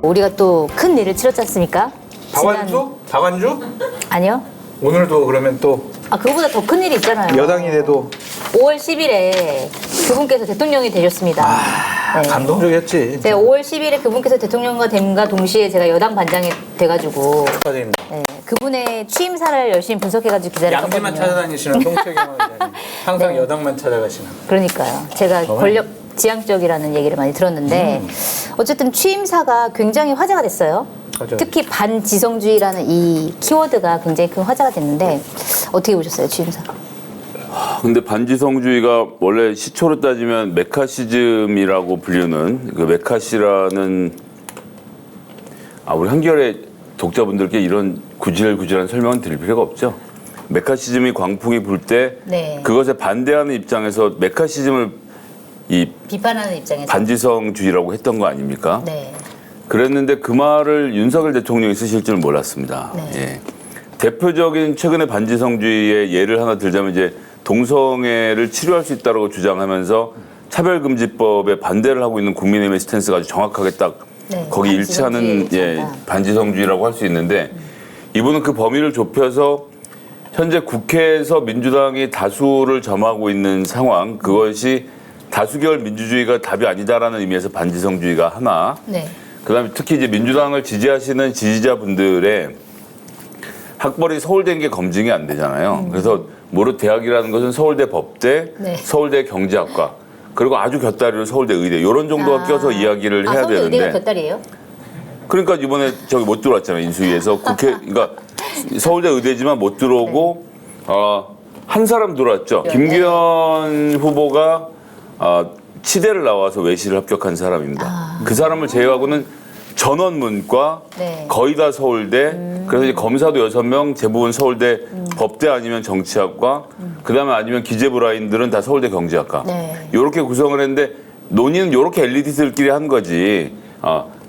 우리가 또 큰 일을 치렀지 않습니까? 다관주? 다관주? 아니요. 오늘도 그러면 또 그거보다 더 큰 일이 있잖아요. 여당이 돼도 5월 10일에 그분께서 대통령이 되셨습니다. 네. 감동적이었지. 제가 5월 10일에 그분께서 대통령과 됨과 동시에 제가 여당 반장이 돼가지고 축하드립니다. 네, 그분의 취임사를 열심히 분석해가지고 기다렸거든요. 양지만 찾아다니시는 똥책이만 항상 네. 여당만 찾아가시는. 그러니까요. 제가 권력 지향적이라는 얘기를 많이 들었는데 어쨌든 취임사가 굉장히 화제가 됐어요. 맞아요. 특히 반지성주의라는 이 키워드가 굉장히 큰 화제가 됐는데 어떻게 보셨어요, 취임사? 근데 반지성주의가 원래 시초로 따지면 메카시즘이라고 불리는 그 메카시라는 우리 한겨레 독자분들께 이런 구질구질한 설명은 드릴 필요가 없죠. 메카시즘이 광풍이 불 때 네. 그것에 반대하는 입장에서 메카시즘을 이 비판하는 입장에서 반지성주의라고 했던 거 아닙니까? 네. 그랬는데 그 말을 윤석열 대통령이 쓰실 줄 몰랐습니다. 네. 예. 대표적인 최근의 반지성주의의 예를 하나 들자면 이제 동성애를 치료할 수 있다고 주장하면서 차별금지법에 반대를 하고 있는 국민의힘의 스탠스가 아주 정확하게 딱 네, 거기 일치하는 반지성주의라고 할 수 있는데 이분은 그 범위를 좁혀서 현재 국회에서 민주당이 다수를 점하고 있는 상황, 그것이 다수결 민주주의가 답이 아니다라는 의미에서 반지성주의가 하나, 네. 그다음에 특히 이제 민주당을 지지하시는 지지자분들의 학벌이 서울대인 게 검증이 안 되잖아요. 그래서 모르 대학이라는 것은 서울대 법대, 네. 서울대 경제학과, 그리고 아주 곁다리로 서울대 의대 이런 정도가 껴서 이야기를 해야 서울대 되는데. 의대가 곁다리예요? 그러니까 이번에 저기 못 들어왔잖아요, 인수위에서. 국회, 그러니까 서울대 의대지만 못 들어오고 한 사람 들어왔죠. 네. 김기현 후보가 치대를 나와서 외시를 합격한 사람입니다. 그 사람을 제외하고는 전원 문과, 네. 거의 다 서울대, 그래서 이제 검사도 6명, 대부분 서울대 법대 아니면 정치학과, 그 다음에 아니면 기재부 라인들은 다 서울대 경제학과. 네. 이렇게 구성을 했는데 논의는 이렇게 엘리트들끼리 한 거지.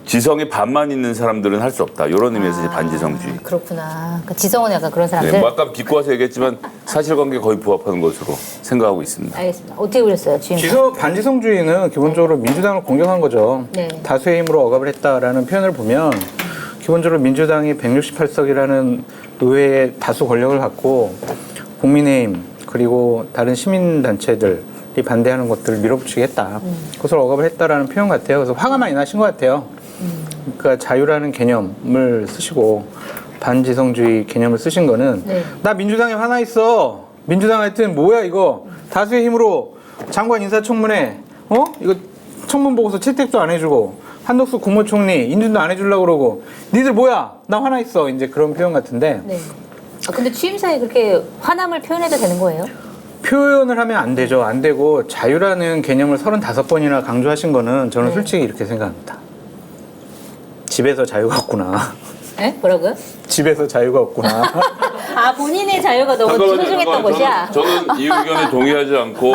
지성이 반만 있는 사람들은 할 수 없다. 이런 의미에서 이제 반지성주의. 그렇구나. 그러니까 지성은 약간 그런 사람들. 네, 뭐 아까 비꼬아서 얘기했지만 사실관계에 거의 부합하는 것으로 생각하고 있습니다. 알겠습니다. 어떻게 보셨어요, 취임사? 반지성주의는 기본적으로 민주당을 공격한 거죠. 네. 다수의 힘으로 억압을 했다라는 표현을 보면 기본적으로 민주당이 168석이라는 의회의 다수 권력을 갖고 국민의힘 그리고 다른 시민단체들이 반대하는 것들을 밀어붙이겠다. 그것을 억압을 했다라는 표현 같아요. 그래서 화가 많이 나신 것 같아요. 그러니까 자유라는 개념을 쓰시고 반지성주의 개념을 쓰신 거는 네. 나 민주당에 화나 있어. 민주당 하여튼 뭐야 이거 다수의 힘으로 장관 인사청문회 이거 청문 보고서 채택도 안 해주고 한덕수 국무총리 인준도 안 해주려고 그러고 니들 뭐야 나 화나 있어 이제 그런 표현 같은데 네. 근데 취임사에 그렇게 화남을 표현해도 되는 거예요? 표현을 하면 안 되죠. 안 되고 자유라는 개념을 35번이나 강조하신 거는 저는 솔직히 이렇게 생각합니다. 집에서 자유가 없구나. 네? 뭐라고요? 집에서 자유가 없구나. 본인의 자유가 너무 소중했던 것이야. 저는 이 의견에 동의하지 않고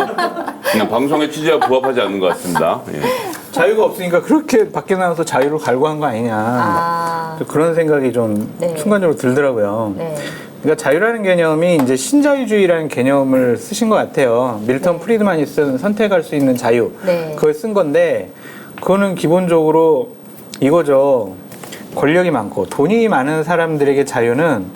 그냥 방송의 취지와 부합하지 않는 것 같습니다. 예. 자유가 없으니까 그렇게 밖에 나가서 자유를 갈구한 거 아니냐. 그런 생각이 좀 네. 순간적으로 들더라고요. 네. 그러니까 자유라는 개념이 이제 신자유주의라는 개념을 쓰신 것 같아요. 밀턴 프리드만이 쓴 선택할 수 있는 자유. 네. 그걸 쓴 건데 그거는 기본적으로 이거죠. 권력이 많고 돈이 많은 사람들에게 자유는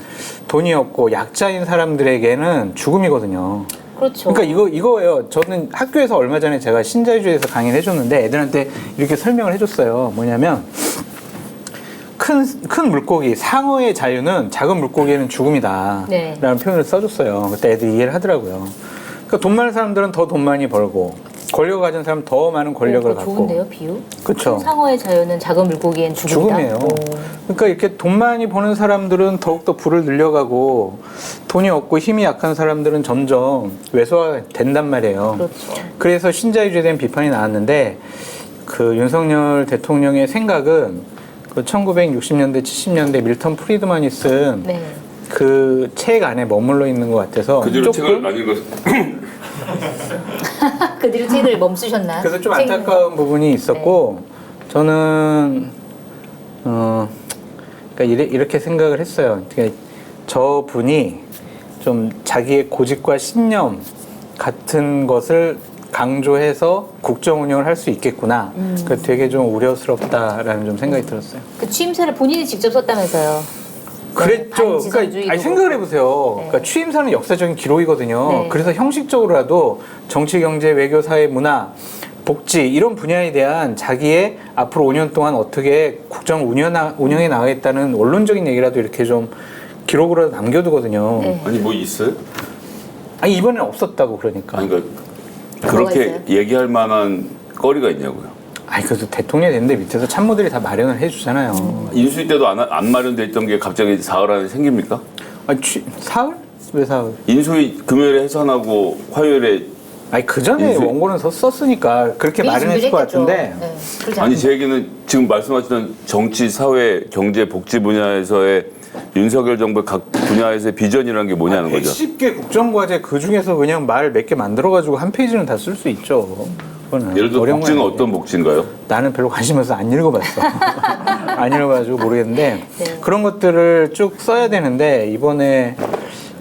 돈이 없고 약자인 사람들에게는 죽음이거든요. 그렇죠. 그러니까 이거예요. 저는 학교에서 얼마 전에 제가 신자유주의에서 강의를 해줬는데 애들한테 이렇게 설명을 해줬어요. 뭐냐면 큰 물고기, 상어의 자유는 작은 물고기에는 죽음이다. 네. 라는 표현을 써줬어요. 그때 애들이 이해를 하더라고요. 그러니까 돈 많은 사람들은 더 돈 많이 벌고 권력을 가진 사람은 더 많은 권력을 갖고. 좋은데요, 비유? 그쵸. 큰 상어의 자유는 작은 물고기엔 죽음이다. 죽음이에요. 그러니까 이렇게 돈 많이 버는 사람들은 더욱더 부를 늘려가고 돈이 없고 힘이 약한 사람들은 점점 왜소화된단 말이에요. 그렇죠. 그래서 신자유주의에 대한 비판이 나왔는데 그 윤석열 대통령의 생각은 그 1960년대, 70년대 밀턴 프리드만이 쓴 그 책 안에 머물러 있는 것 같아서 그 뒤로 책을 안 읽어서 그 뒤로 책을 멈추셨나? 그래서 좀 안타까운 부분이 있었고 저는 그러니까 이렇게 생각을 했어요. 그러니까 저 분이 좀 자기의 고집과 신념 같은 것을 강조해서 국정 운영을 할 수 있겠구나. 그 되게 좀 우려스럽다라는 좀 생각이 들었어요. 그 취임사를 본인이 직접 썼다면서요. 그랬죠. 그러니까 반지성주의도 아니, 생각을 그렇고. 해보세요. 네. 그러니까 취임사는 역사적인 기록이거든요. 네. 그래서 형식적으로라도 정치, 경제, 외교, 사회, 문화, 복지 이런 분야에 대한 자기의 앞으로 5년 동안 어떻게 국정 운영해 나가겠다는 원론적인 얘기라도 이렇게 좀 기록으로 남겨두거든요. 네. 아니 뭐 있어요? 아니 이번엔 없었다고 그러니까. 아니 그러니까 뭐가 그렇게 있어요? 얘기할 만한 거리가 있냐고요. 아니 그래도 대통령이 됐는데 밑에서 참모들이 다 마련을 해주잖아요. 인수위 때도 안 마련돼 있던 게 갑자기 사흘 안에 생깁니까? 아니 사흘? 왜 사흘? 인수위 금요일에 해산하고 화요일에 아니 그 전에 인수위- 원고는 썼으니까 그렇게 미리 마련했을 것 준비를 같은데. 했겠죠. 네. 그러지 아니 않나요? 제 얘기는 지금 말씀하시던 정치, 사회, 경제, 복지 분야에서의 윤석열 정부의 각 분야에서의 비전이라는 게 뭐냐는 거죠. 110개 국정과제 그 중에서 그냥 말 몇 개 만들어가지고 한 페이지는 다 쓸 수 있죠. 그거는 예를 들어 어려운 복지는 건 어떤 복지인가요? 나는 별로 관심 없어서 안 읽어봤어. 안 읽어가지고 모르겠는데 네. 그런 것들을 쭉 써야 되는데 이번에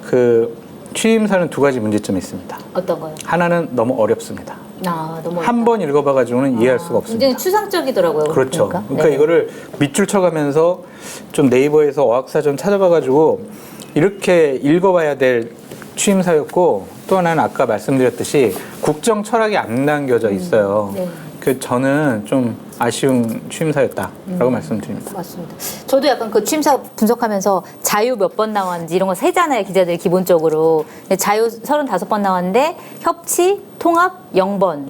그 취임사는 두 가지 문제점이 있습니다. 어떤 거요? 하나는 너무 어렵습니다. 너무 한 번 읽어봐가지고는 이해할 수가 없습니다. 굉장히 추상적이더라고요. 그렇죠. 보니까. 그러니까 네. 이거를 밑줄 쳐가면서 좀 네이버에서 어학사전 찾아봐가지고 이렇게 읽어봐야 될 취임사였고 또 하나는 아까 말씀드렸듯이 국정 철학이 안 남겨져 있어요. 네. 그 저는 좀 아쉬운 취임사였다라고 말씀드립니다. 맞습니다. 저도 약간 그 취임사 분석하면서 자유 몇 번 나왔는지 이런 거 세잖아요, 기자들이 기본적으로. 근데 자유 35번 나왔는데 협치, 통합 0번,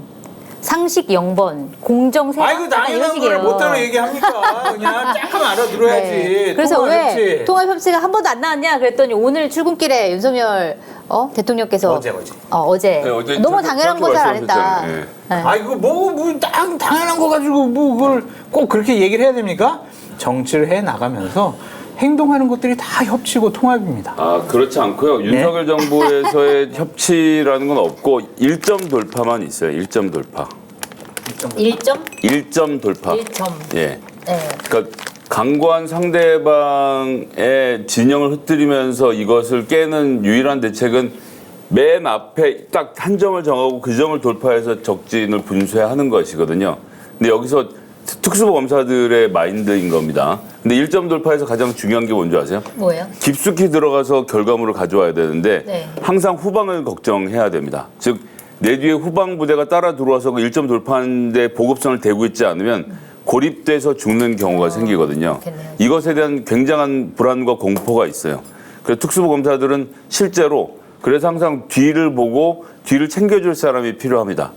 상식 0번, 공정 3번. 아이고 당연한 거를 못하는 얘기합니까? 그냥 조금 알아들어야지. 네. 그래서 통합, 왜 협치. 통합 협치가 한 번도 안 나왔냐 그랬더니 오늘 출근길에 윤석열 대통령께서 어제. 어제 네, 어제 너무 저렇게 당연한 거 잘 안 했다. 말씀하셨잖아요. 네. 네. 아이고 뭐 당연한 거 가지고 뭐 그걸 꼭 그렇게 얘기를 해야 됩니까? 정치를 해 나가면서 행동하는 것들이 다 협치고 통합입니다. 아 그렇지 않고요. 윤석열 정부에서의 협치라는 건 없고 1점 돌파만 있어요. 1점 돌파. 1점? 1점 돌파. 1점. 예. 네. 그러니까 강고한 상대방의 진영을 흩뜨리면서 이것을 깨는 유일한 대책은 맨 앞에 딱 한 점을 정하고 그 점을 돌파해서 적진을 분쇄하는 것이거든요. 근데 여기서 특수부 검사들의 마인드인 겁니다. 근데 1점 돌파에서 가장 중요한 게 뭔지 아세요? 뭐예요? 깊숙이 들어가서 결과물을 가져와야 되는데 네. 항상 후방을 걱정해야 됩니다. 즉 내 뒤에 후방 부대가 따라 들어와서 그 1점 돌파하는데 보급선을 대고 있지 않으면 고립돼서 죽는 경우가 생기거든요. 그렇겠네요. 이것에 대한 굉장한 불안과 공포가 있어요. 그래서 특수부 검사들은 실제로 그래서 항상 뒤를 보고 뒤를 챙겨줄 사람이 필요합니다.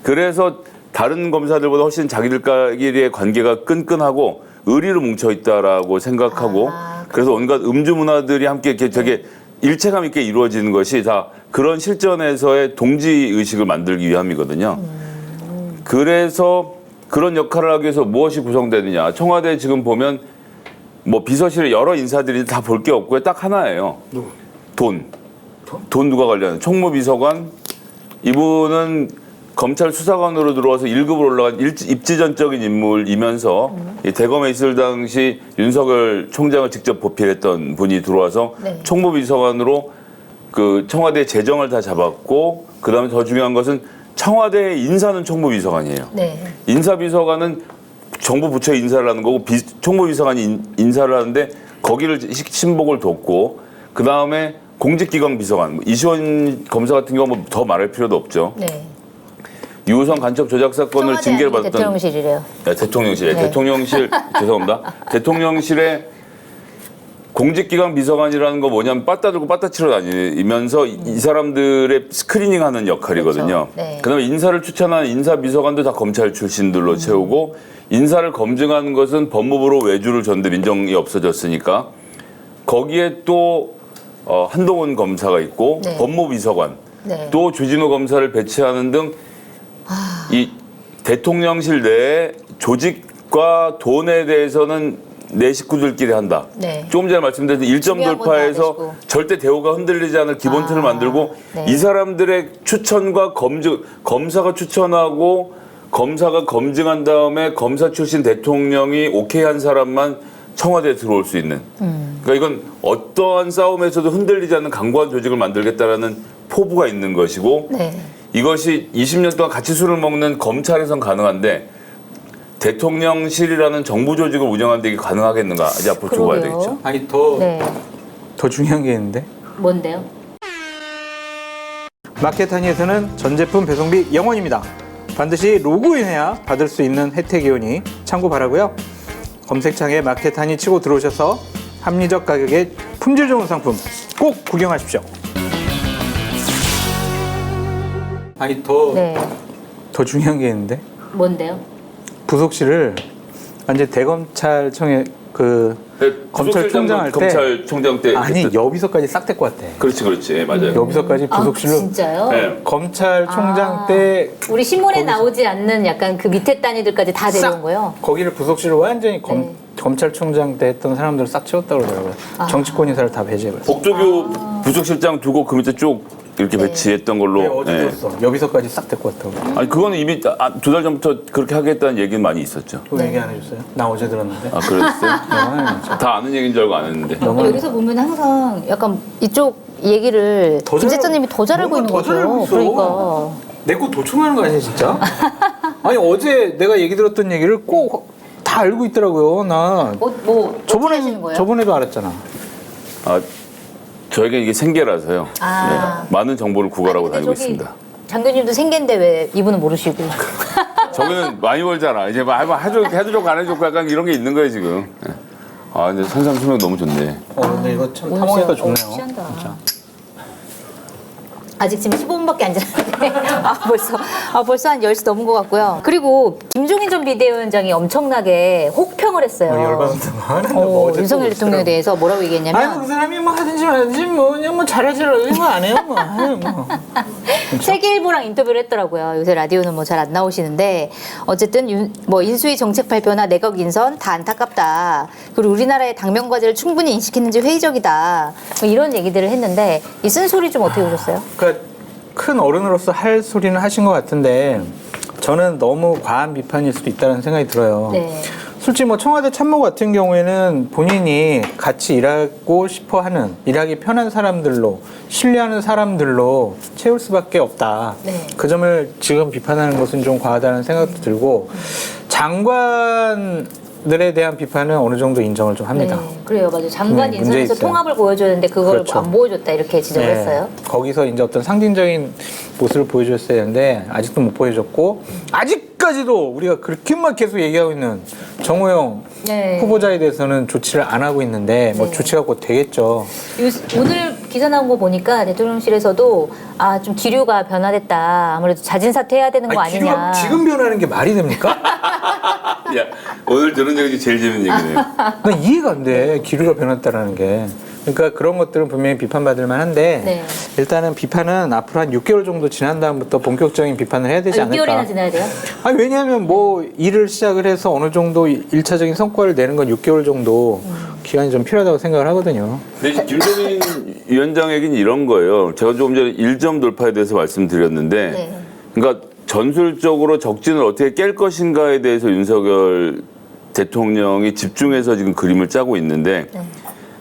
그래서 다른 검사들보다 훨씬 자기들끼리의 관계가 끈끈하고 의리로 뭉쳐 있다라고 생각하고 그래서 온갖 음주 문화들이 함께 이렇게 되게 일체감 있게 이루어지는 것이 다 그런 실전에서의 동지 의식을 만들기 위함이거든요. 그래서 그런 역할을 하기 위해서 무엇이 구성되느냐. 청와대 지금 보면 뭐 비서실에 여러 인사들이 다 볼 게 없고요. 딱 하나예요. 돈 누가 관리하는 총무비서관 이분은 검찰 수사관으로 들어와서 1급으로 올라간 입지전적인 인물이면서 이 대검에 있을 당시 윤석열 총장을 직접 보필했던 분이 들어와서 네. 총무비서관으로 그 청와대 재정을 다 잡았고 그다음에 더 중요한 것은 청와대 인사는 총무비서관이에요. 네. 인사비서관은 정부 부처에 인사를 하는 거고 총무비서관이 인사를 하는데 거기를 신복을 뒀고 그다음에 공직기강 비서관 이시원 검사 같은 경우 더 말할 필요도 없죠. 네. 유호성 간첩 조작 사건을 청와대 징계를 아니고 받았던 대통령실이래요. 대통령실 네. 대통령실 죄송합니다. 대통령실에 공직기강 비서관이라는 거 뭐냐면 빠따 들고 빠따 치러 다니면서 이 사람들의 스크리닝하는 역할이거든요. 그렇죠. 네. 그다음에 인사를 추천하는 인사비서관도 다 검찰 출신들로 채우고 인사를 검증하는 것은 법무부로 외주를 줬는데 민정이 없어졌으니까 거기에 또 한동훈 검사가 있고 네. 법무비서관 네. 또 주진우 검사를 배치하는 등 이 대통령실 내에 조직과 돈에 대해서는 내 식구들끼리 한다. 네. 조금 전에 말씀드린 1점 중요한 건다 돌파에서 내시고. 절대 대우가 흔들리지 않을 기본 틀을 만들고 네. 이 사람들의 추천과 검증, 검사가 추천하고 검사가 검증한 다음에 검사 출신 대통령이 오케이 한 사람만 청와대에 들어올 수 있는. 그러니까 이건 어떠한 싸움에서도 흔들리지 않는 강고한 조직을 만들겠다라는 포부가 있는 것이고 네. 이것이 20년 동안 같이 술을 먹는 검찰에선 가능한데 대통령실이라는 정부 조직을 운영하는 데 이게 가능하겠는가? 이제 앞으로 두고 봐야 그러게요. 되겠죠. 아니 더 네. 중요한 게 있는데 뭔데요? 마켓하니에서는 전 제품 배송비 0원입니다. 반드시 로그인해야 받을 수 있는 혜택이오니 참고 바라고요. 검색창에 마켓하니 치고 들어오셔서 합리적 가격에 품질 좋은 상품 꼭 구경하십시오. 아니 네. 더 중요한 게 있는데 뭔데요? 부속실을 완전 대검찰청에 그 검찰총장 할 때 검찰총장 때 아니 그때- 여비서까지 싹 데리고 왔대. 그렇지 예, 맞아요. 여비서까지 부속실로 진짜요? 네. 검찰총장 아. 때 우리 신문에 거기서- 나오지 않는 약간 그 밑에 단위들까지 다 데려온 거예요? 거기를 부속실을 완전히 네. 검찰총장 때 했던 사람들을 싹 채웠다고 그러더라고요. 정치권 인사를 다 배제해버렸어. 복도교 부속실장 두고 그 밑에 쭉 이렇게 네. 배치했던 걸로. 네, 어제 예. 들었어. 여비서까지 싹 데리고 왔다고. 아니 그거는 이미 2달 전부터 그렇게 하겠다는 얘기는 많이 있었죠. 그거 얘기 안 해줬어요? 나 어제 들었는데. 아 그랬어요? 아, 진짜. 다 아는 얘기인 줄 알고 안 했는데. 여기서 보면 항상 약간 이쪽 얘기를 더 김 잘- 실장님이 더 잘 알고 있는 뭔가 더 잘 알고 거죠. 있어. 그러니까. 내 거 도청하는 거 아니야 진짜? 아니 어제 내가 얘기 들었던 얘기를 꼭 다 알고 있더라고요. 나 뭐 어떻게 하시는 거예요? 저번에도 알았잖아. 아 저에게 이게 생계라서요. 아. 네, 많은 정보를 구걸하고 근데 다니고 저기 있습니다. 장교님도 생계인데 왜 이분은 모르시고? 저기는 많이 벌잖아. 이제 뭐 해도 좋고 안 해도 좋고 약간 이런 게 있는 거예요 지금. 예. 아 근데 산삼수명 너무 좋네. 근데 이거 참 오늘 탐험하기가 진짜, 좋네요. 취한다. 진짜. 아직 지금 15분밖에 안 지났는데 벌써 한 10시 넘은 것 같고요. 그리고 김종인 전 비대위원장이 엄청나게 혹평을 했어요. 열받았던 거 하는데 뭐 어제 윤석열 또 대통령에 그러더라고. 대해서 뭐라고 얘기했냐면 아니 그 사람이 뭐 하든지 말든지 뭐 그냥 뭐 잘하지라 이런 거 안 해요 뭐. 아유, 뭐. 세계일보랑 인터뷰를 했더라고요. 요새 라디오는 뭐 잘 안 나오시는데 어쨌든 뭐 인수위 정책 발표나 내각 인선 다 안타깝다. 그리고 우리나라의 당면 과제를 충분히 인식했는지 회의적이다. 뭐 이런 얘기들을 했는데 이 쓴소리 좀 어떻게 보셨어요? 그러니까 큰 어른으로서 할 소리는 하신 것 같은데 저는 너무 과한 비판일 수도 있다는 생각이 들어요. 네. 솔직히 뭐 청와대 참모 같은 경우에는 본인이 같이 일하고 싶어 하는, 일하기 편한 사람들로, 신뢰하는 사람들로 채울 수밖에 없다. 네. 그 점을 지금 비판하는 것은 좀 과하다는 생각도 들고, 장관들에 대한 비판은 어느 정도 인정을 좀 합니다. 네, 그래요, 맞아요. 장관 문제 인선에서 있어요. 통합을 보여줬는데 그걸 그렇죠. 안 보여줬다 이렇게 지적을 네. 했어요. 거기서 이제 어떤 상징적인 모습을 보여줬어야 되는데 아직도 못 보여줬고 아직까지도 우리가 그렇게만 계속 얘기하고 있는 정호영 네. 후보자에 대해서는 조치를 안 하고 있는데 뭐 네. 조치가 곧 되겠죠. 오늘 기사 나온 거 보니까 대통령실에서도 좀 기류가 변화됐다. 아무래도 자진 사퇴해야 되는 거 아니냐. 기류가 지금 변하는 게 말이 됩니까? 야 오늘 들은 얘기 제일 재밌는 얘기네요. 난 이해가 안 돼. 기류가 변했다라는 게. 그러니까 그런 것들은 분명히 비판받을 만한데 네. 일단은 비판은 앞으로 한 6개월 정도 지난 다음부터 본격적인 비판을 해야 되지 않을까. 6개월이나 지나야 돼요? 아니 왜냐하면 뭐 일을 시작을 해서 어느 정도 일차적인 성과를 내는 건 6개월 정도 기간이 좀 필요하다고 생각을 하거든요. 근데 이제 김종인 위원장에게는 이런 거예요. 제가 조금 전에 1점 돌파에 대해서 말씀드렸는데, 네. 그러니까 전술적으로 적진을 어떻게 깰 것인가에 대해서 윤석열 대통령이 집중해서 지금 그림을 짜고 있는데, 네.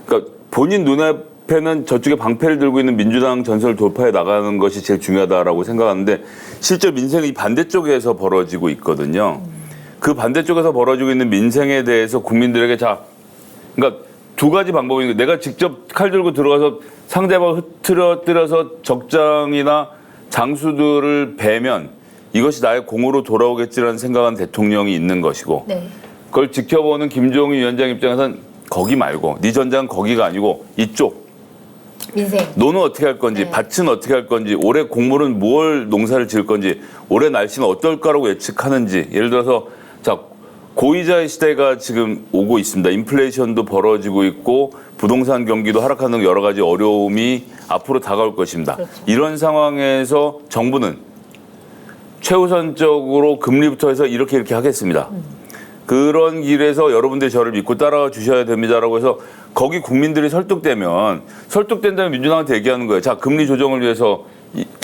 그러니까 본인 눈앞에는 저쪽에 방패를 들고 있는 민주당 전설 돌파에 나가는 것이 제일 중요하다라고 생각하는데 실제 민생이 반대쪽에서 벌어지고 있거든요. 그 반대쪽에서 벌어지고 있는 민생에 대해서 국민들에게 그러니까 두 가지 방법이 있는 거예요. 내가 직접 칼 들고 들어가서 상대방을 흐트러뜨려서 적장이나 장수들을 베면 이것이 나의 공으로 돌아오겠지라는 생각한 대통령이 있는 것이고 네. 그걸 지켜보는 김종인 위원장 입장에서는 거기 말고 네 전장은 거기가 아니고 이쪽 민생. 노는 어떻게 할 건지 네. 밭은 어떻게 할 건지 올해 곡물은 뭘 농사를 지을 건지 올해 날씨는 어떨까라고 예측하는지 예를 들어서 자 고이자의 시대가 지금 오고 있습니다. 인플레이션도 벌어지고 있고 부동산 경기도 하락하는 등 여러 가지 어려움이 앞으로 다가올 것입니다. 그렇죠. 이런 상황에서 정부는 최우선적으로 금리부터 해서 이렇게 하겠습니다. 그런 길에서 여러분들이 저를 믿고 따라와 주셔야 됩니다라고 해서 거기 국민들이 설득된다면 민주당한테 얘기하는 거예요. 자, 금리 조정을 위해서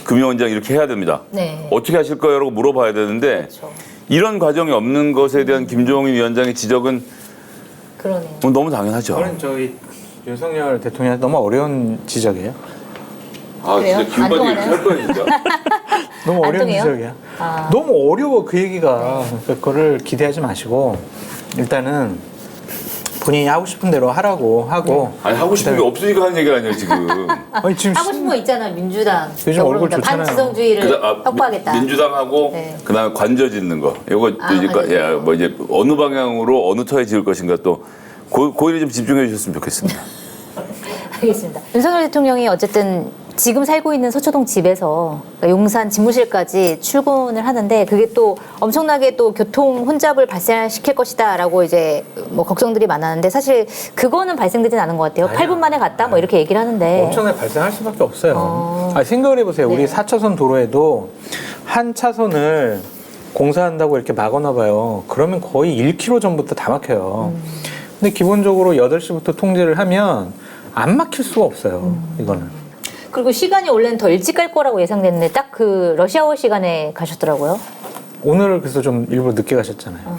금융원장 이렇게 해야 됩니다. 네. 어떻게 하실 거예요? 라고 물어봐야 되는데 그렇죠. 이런 과정이 없는 것에 대한 김종인 위원장의 지적은 그러네요. 너무 당연하죠. 저는 저희 윤석열 대통령한테 너무 어려운 지적이에요. 아, 그래요? 진짜 안 김바지 통하나요? 이렇게 할 거야, 진짜. 너무 안 어려운 통해요? 지적이야. 아. 너무 어려워 그 얘기가. 그러니까 그거를 기대하지 마시고 일단은 본인이 하고 싶은 대로 하라고 하고. 아니 하고 싶은 게 없으니까 하는 얘기 아니에요 지금. 아니 지금 하고 싶은 거 있잖아, 민주당. 요즘 얼굴 좋잖아요. 반지성주의를 확보하겠다. 민주당하고 네. 그다음에 관저 짓는 거. 이거 이제 관저 야, 뭐 이제 어느 방향으로 어느 터에 지을 것인가 또 고일에 좀 집중해 주셨으면 좋겠습니다. 알겠습니다. 윤석열 대통령이 어쨌든 지금 살고 있는 서초동 집에서 그러니까 용산 집무실까지 출근을 하는데 그게 또 엄청나게 또 교통 혼잡을 발생시킬 것이다라고 이제 뭐 걱정들이 많았는데 사실 그거는 발생되진 않은 것 같아요. 아니야. 8분 만에 갔다 뭐 이렇게 얘기를 하는데 엄청나게 발생할 수밖에 없어요. 어. 생각을 해보세요. 네. 우리 4차선 도로에도 한 차선을 공사한다고 이렇게 막아놔 봐요. 그러면 거의 1km 전부터 다 막혀요. 근데 기본적으로 8시부터 통제를 하면 안 막힐 수가 없어요. 이거는. 그리고 시간이 원래는 더 일찍 갈 거라고 예상됐는데 딱 그 러시아워 시간에 가셨더라고요. 오늘 그래서 좀 일부러 늦게 가셨잖아요.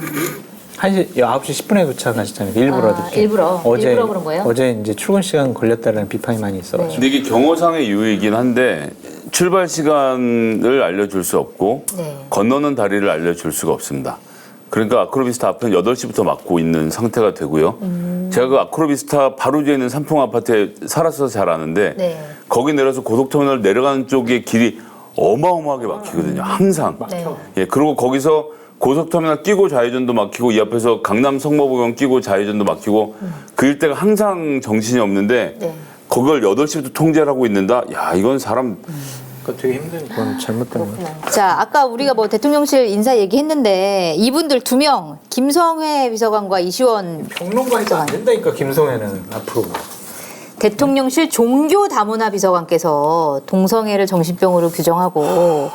9시 10분에 도착하셨잖아요. 일부러 아, 늦게. 일부러 그런 거예요? 어제 이제 출근 시간 걸렸다는 비판이 많이 있어가지고. 근데 이게 경호상의 이유이긴 한데 출발 시간을 알려줄 수 없고 네. 건너는 다리를 알려줄 수가 없습니다. 그러니까 아크로비스타 앞은 8시부터 막고 있는 상태가 되고요. 제가 그 아크로비스타 바로 뒤에 있는 삼풍 아파트에 살아서 잘 아는데 네. 거기 내려서 고속터미널 내려가는 쪽의 길이 어마어마하게 막히거든요. 항상. 네. 예, 그리고 거기서 고속터미널 끼고 좌회전도 막히고 이 앞에서 강남 성모부경 끼고 좌회전도 막히고 그 일대가 항상 정신이 없는데 네. 그걸 8시부터 통제를 하고 있는다? 야, 이건 사람 그거 되게 힘든 건 잘못된 거예요. 자, 아까 우리가 뭐 대통령실 인사 얘기했는데 이분들 2명, 김성회 비서관과 이시원 평론가니까 안 된다니까 김성애는 앞으로. 대통령실 종교다문화 비서관께서 동성애를 정신병으로 규정하고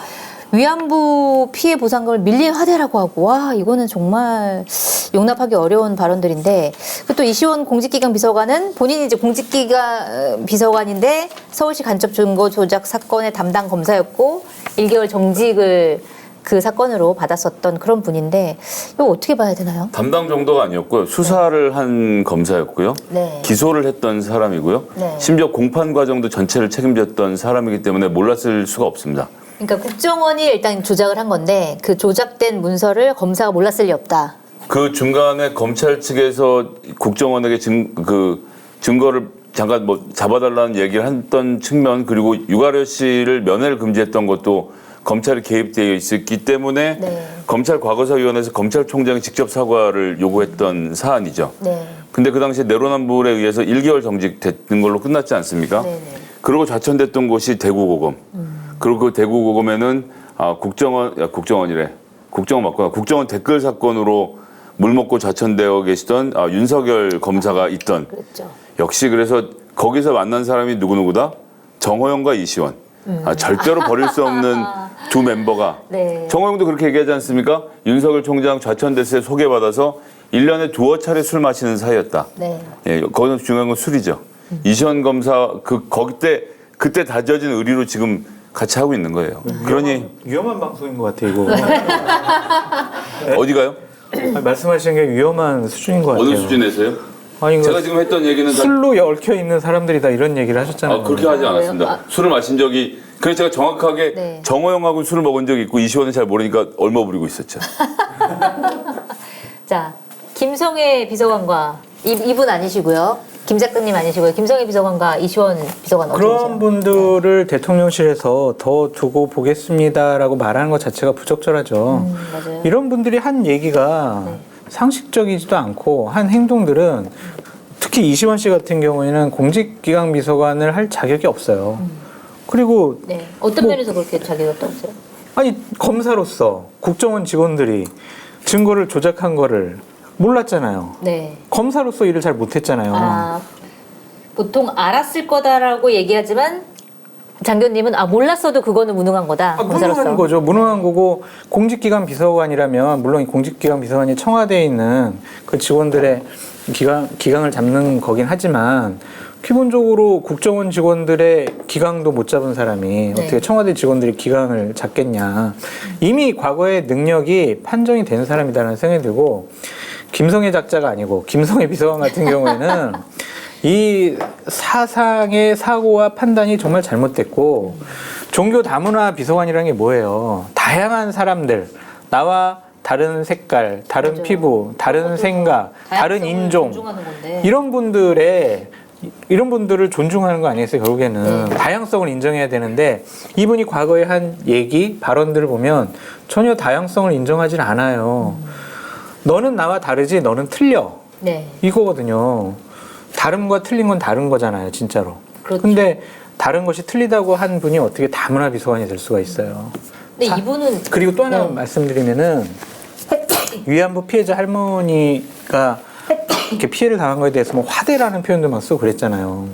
위안부 피해 보상금을 밀린 화대라고 하고 와 이거는 정말 용납하기 어려운 발언들인데 또 이시원 공직기강 비서관은 본인이 이제 공직기강 비서관인데 서울시 간첩 증거 조작 사건의 담당 검사였고 1개월 정직을 그 사건으로 받았었던 그런 분인데 이거 어떻게 봐야 되나요? 담당 정도가 아니었고요. 수사를 한 검사였고요. 네. 기소를 했던 사람이고요. 네. 심지어 공판 과정도 전체를 책임졌던 사람이기 때문에 몰랐을 수가 없습니다. 그러니까 국정원이 일단 조작을 한 건데 그 조작된 문서를 검사가 몰랐을 리 없다. 그 중간에 검찰 측에서 국정원에게 증거를 잠깐 뭐 잡아달라는 얘기를 했던 측면 그리고 유가려 씨를 면회를 금지했던 것도 검찰이 개입되어 있었기 때문에 네. 검찰 과거사위원회에서 검찰총장이 직접 사과를 요구했던 사안이죠. 네. 근데 그 당시에 내로남불에 의해서 1개월 정직됐는 걸로 끝났지 않습니까? 네네. 그리고 좌천됐던 곳이 대구고검. 그리고 그 대구고검에는 국정원 맞구나. 국정원 댓글 사건으로 물먹고 좌천되어 계시던 윤석열 검사가 있던. 그렇죠. 역시 그래서 거기서 만난 사람이 누구누구다? 정호영과 이시원. 절대로 버릴 수 없는 두 멤버가. 네. 정호영도 그렇게 얘기하지 않습니까? 윤석열 총장 좌천됐을 때 소개받아서 1년에 두어 차례 술 마시는 사이였다. 네. 예, 거기서 중요한 건 술이죠. 이시원 검사 그때 다져진 의리로 지금 같이 하고 있는 거예요. 그러니 위험한 방송인 것 같아 이거. 어디가요? 아니, 말씀하시는 게 위험한 수준인 것 같아요. 어느 수준에서요? 아니, 제가 지금 했던 얘기는 다 술로 얽혀 있는 사람들이다 이런 얘기를 하셨잖아요. 그렇게 하지 않았습니다. 술을 마신 적이 그래서 제가 정확하게 네. 정호영하고 술을 먹은 적이 있고 이시원은 잘 모르니까 얼마 부리고 있었죠. 자, 김성애 비서관과 이분 아니시고요. 김 작가님 아니시고요. 김성애 비서관과 이시원 비서관 어떻게 보세요? 그런 분들을 대통령실에서 더 두고 보겠습니다라고 말하는 것 자체가 부적절하죠. 맞아요. 이런 분들이 한 얘기가 상식적이지도 않고 한 행동들은 특히 이시원 씨 같은 경우에는 공직기강 비서관을 할 자격이 없어요. 그리고 네. 어떤 뭐- 면에서 그렇게 자기가 없어요? 아니 검사로서 국정원 직원들이 증거를 조작한 거를 몰랐잖아요. 네. 검사로서 일을 잘 못했잖아요. 보통 알았을 거다라고 얘기하지만 장교님은 몰랐어도 그거는 무능한 거다. 무능한 거죠. 무능한 거고 공직기관 비서관이라면 물론 이 공직기관 비서관이 청와대에 있는 그 직원들의 기강을 잡는 거긴 하지만 기본적으로 국정원 직원들의 기강도 못 잡은 사람이 어떻게 청와대 직원들이 기강을 잡겠냐. 이미 과거의 능력이 판정이 된 사람이다라는 생각이 들고 김성애 작자가 아니고 김성애 비서관 같은 경우에는 이 사상의 사고와 판단이 정말 잘못됐고 종교 다문화 비서관이라는 게 뭐예요? 다양한 사람들, 나와 다른 색깔, 다른 맞아요. 피부, 다른 생각, 다른 다양성을 인종 존중하는 건데. 이런 분들을 존중하는 거 아니겠어요? 결국에는 다양성을 인정해야 되는데 이분이 과거에 한 얘기, 발언들을 보면 전혀 다양성을 인정하진 않아요. 너는 나와 다르지, 너는 틀려. 네. 이거거든요. 다름과 틀린 건 다른 거잖아요, 진짜로. 그렇죠. 근데 다른 것이 틀리다고 한 분이 어떻게 다문화 비서관이 될 수가 있어요. 근데 이분은 그리고 또 하나 네. 말씀드리면은 위안부 피해자 할머니가 이렇게 피해를 당한 거에 대해서 뭐 화대라는 표현도 막 쓰고 그랬잖아요.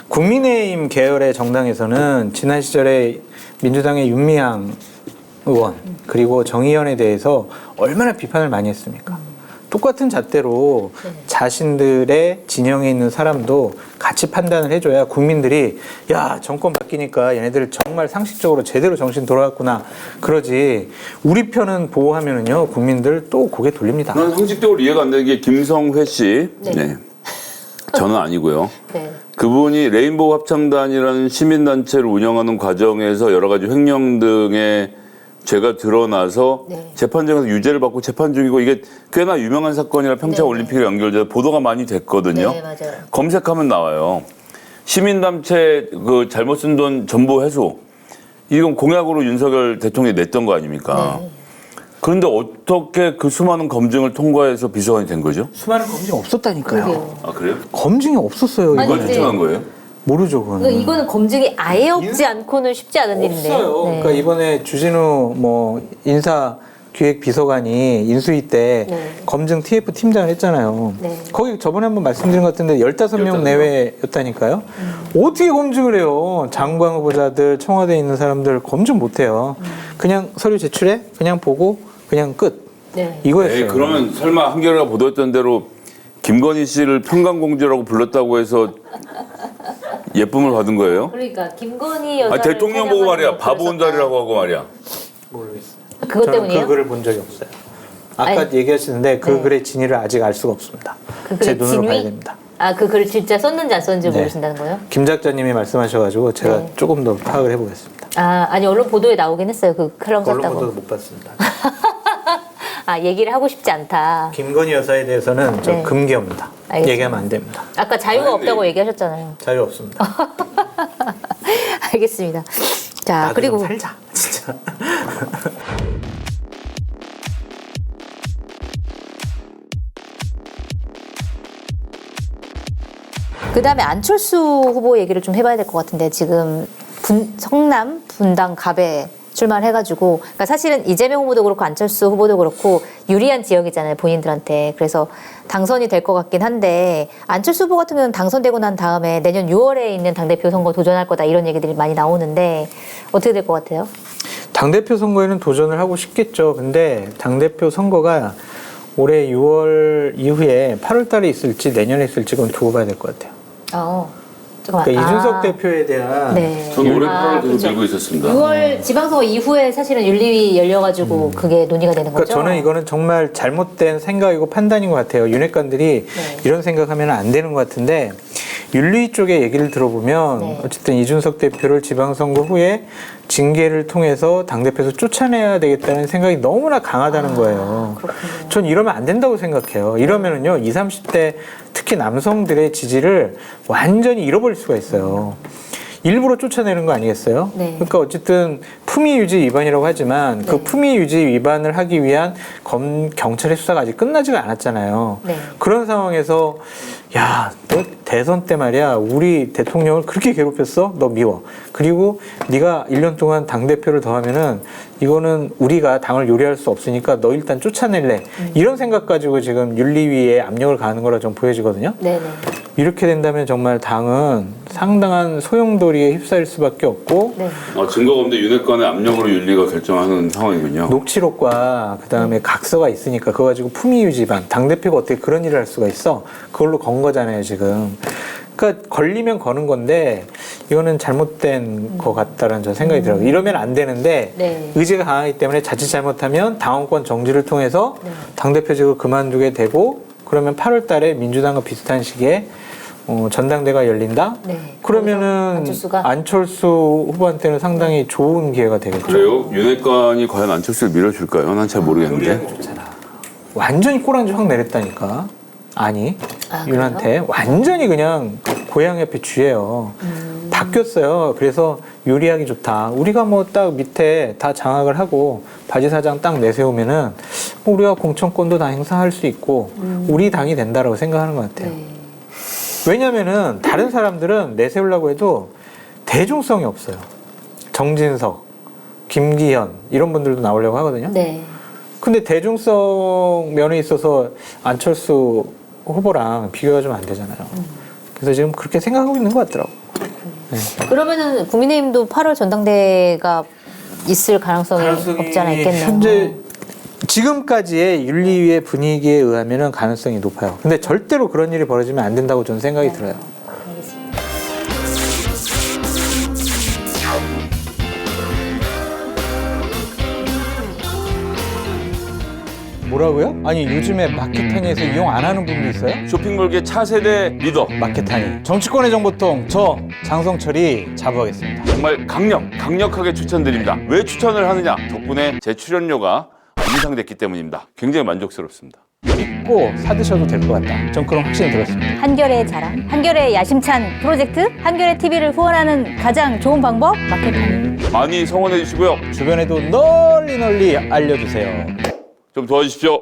국민의힘 계열의 정당에서는 지난 시절에 민주당의 윤미향 의원 그리고 정의연에 대해서 얼마나 비판을 많이 했습니까? 똑같은 잣대로 자신들의 진영에 있는 사람도 같이 판단을 해줘야 국민들이 야 정권 바뀌니까 얘네들 정말 상식적으로 제대로 정신 돌아왔구나 그러지 우리 편은 보호하면은요 국민들 또 고개 돌립니다. 난 상식적으로 이해가 안 되는 게 김성회 씨. 네. 네. 저는 아니고요. 네. 그분이 레인보우 합창단이라는 시민단체를 운영하는 과정에서 여러 가지 횡령 등의 죄가 드러나서 네. 재판정에서 유죄를 받고 재판 중이고 이게 꽤나 유명한 사건이라 평창 네. 올림픽에 연결돼서 보도가 많이 됐거든요. 네, 맞아요. 검색하면 나와요. 시민단체 그 잘못 쓴 돈 전부 회수. 이건 공약으로 윤석열 대통령이 냈던 거 아닙니까? 네. 그런데 어떻게 그 수많은 검증을 통과해서 비서관이 된 거죠? 수많은 검증이 없었다니까요. 그러게요. 아 그래요? 검증이 없었어요. 아니, 이걸 이거는. 네. 신청한 거예요? 모르죠 그거는. 이거는 검증이 아예 없지 않고는 쉽지 않은 일인데. 없어요. 네. 그러니까 이번에 주진우 뭐 인사 기획 비서관이 인수위 때 네. 검증 TF 팀장을 했잖아요. 네. 거기 저번에 한번 말씀드린 것 같은데 15명 15명. 내외였다니까요. 어떻게 검증을 해요? 장관 후보자들, 청와대에 있는 사람들 검증 못 해요. 그냥 서류 제출해? 그냥 보고 그냥 끝. 네. 이거였어요. 에이, 그러면 설마 한겨레가 보도했던 대로 김건희 씨를 평강공주라고 불렀다고 해서 예쁨을 받은 거예요? 그러니까 김건희 여사. 아 대통령 보고 말이야 바보 온달이라고 하고 말이야. 모르겠어요. 그것 저는 때문이에요? 그 글을 본 적이 없어요. 아까 아니, 얘기하시는데 그 네. 글의 진위를 아직 알 수가 없습니다. 그 제 글의 눈으로 진위? 봐야 됩니다. 아, 그 글을 진짜 썼는지 안 썼는지 네. 모르신다는 거예요? 김 작자님이 말씀하셔가지고 제가 네. 조금 더 파악을 해보겠습니다. 아, 아니 언론 보도에 나오긴 했어요. 그 클럼 언론 썼다고. 보도도 못 봤습니다. 아, 얘기를 하고 싶지 않다. 김건희 여사에 대해서는 좀 네. 금기입니다. 알겠습니다. 얘기하면 안 됩니다. 아까 자유가 아니, 없다고 네. 얘기하셨잖아요. 자유 없습니다. 알겠습니다. 자, 나도 그리고 좀 살자. 진짜. 그다음에 안철수 후보 얘기를 좀 해봐야 될 것 같은데 지금 성남 분당 갑에 출마를 해가지고 그러니까 사실은 이재명 후보도 그렇고 안철수 후보도 그렇고 유리한 지역이잖아요 본인들한테. 그래서 당선이 될 것 같긴 한데 안철수 후보 같은 경우는 당선되고 난 다음에 내년 6월에 있는 당대표 선거 도전할 거다 이런 얘기들이 많이 나오는데 어떻게 될 것 같아요? 당대표 선거에는 도전을 하고 싶겠죠. 근데 당대표 선거가 올해 6월 이후에 8월 달에 있을지 내년에 있을지 그건 두고 봐야 될 것 같아요. 잠깐만. 그러니까 이준석 대표에 대한 네. 저는 올해 아, 8월 계속 그렇죠. 들고 있었습니다. 6월 지방선거 이후에 사실은 윤리위 열려가지고 그게 논의가 되는 거죠. 그러니까 저는 이거는 정말 잘못된 생각이고 판단인 것 같아요. 윤핵관들이 네. 이런 생각하면 안 되는 것 같은데 윤리 쪽의 얘기를 들어보면 네. 어쨌든 이준석 대표를 지방선거 후에 징계를 통해서 당대표에서 쫓아내야 되겠다는 생각이 너무나 강하다는 거예요. 그렇군요. 전 이러면 안 된다고 생각해요. 이러면은요, 20, 30대 특히 남성들의 지지를 완전히 잃어버릴 수가 있어요. 일부러 쫓아내는 거 아니겠어요? 네. 그러니까 어쨌든 품위 유지 위반이라고 하지만 그 네. 품위 유지 위반을 하기 위한 경찰의 수사가 아직 끝나지가 않았잖아요. 네. 그런 상황에서 야, 너 대선 때 말이야 우리 대통령을 그렇게 괴롭혔어? 너 미워. 그리고 네가 1년 동안 당대표를 더하면은 이거는 우리가 당을 요리할 수 없으니까 너 일단 쫓아낼래. 이런 생각 가지고 지금 윤리위에 압력을 가하는 거라 좀 보여지거든요. 네네. 이렇게 된다면 정말 당은 상당한 소용돌이에 휩싸일 수밖에 없고 네. 증거가 없는데 윤핵관의 압력으로 윤리가 결정하는 상황이군요. 녹취록과 그다음에 각서가 있으니까 그거 가지고 품위 유지반 당대표가 어떻게 그런 일을 할 수가 있어? 그걸로 건 거잖아요 지금. 그러니까 걸리면 거는 건데 이거는 잘못된 것 같다는 저 생각이 들어요. 이러면 안 되는데 네. 의지가 강하기 때문에 자칫 잘못하면 당원권 정지를 통해서 네. 당대표직을 그만두게 되고 그러면 8월 달에 민주당과 비슷한 시기에 전당대가 열린다? 네. 그러면은 안철수가? 안철수 후보한테는 상당히 좋은 기회가 되겠죠. 그래요? 윤핵관이 과연 안철수를 밀어줄까요? 난 잘 모르겠는데. 좋잖아. 완전히 꼬랑지 확 내렸다니까. 아니, 아, 윤한테 완전히 그냥 고향 옆에 쥐예요. 다 꼈어요. 그래서 유리하기 좋다. 우리가 뭐 딱 밑에 다 장악을 하고 바지 사장 딱 내세우면은 우리가 공천권도 다 행사할 수 있고 우리 당이 된다라고 생각하는 것 같아요. 네. 왜냐면은 다른 사람들은 내세우려고 해도 대중성이 없어요. 정진석, 김기현 이런 분들도 나오려고 하거든요. 네. 근데 대중성 면에 있어서 안철수 후보랑 비교가 좀 안 되잖아요. 그래서 지금 그렇게 생각하고 있는 것 같더라고. 그러면은 국민의힘도 8월 전당대가 있을 가능성이 없지 않아 있겠네요. 현재 지금까지의 윤리위의 분위기에 의하면 가능성이 높아요. 근데 절대로 그런 일이 벌어지면 안 된다고 저는 생각이 들어요. 알겠습니다. 뭐라고요? 아니 요즘에 마켓타니에서 이용 안 하는 분도 있어요? 쇼핑몰계 차세대 리더. 마켓타니 정치권의 정보통 저 장성철이 자부하겠습니다. 정말 강력하게 추천드립니다. 왜 추천을 하느냐? 덕분에 제 출연료가 인상됐기 때문입니다. 굉장히 만족스럽습니다. 믿고 사드셔도 될 것 같다. 전 그런 확신이 들었습니다. 한결의 자랑, 한결의 야심찬 프로젝트, 한결의 TV를 후원하는 가장 좋은 방법 마켓타니. 많이 성원해 주시고요. 주변에도 널리 알려주세요. 좀 도와주십시오.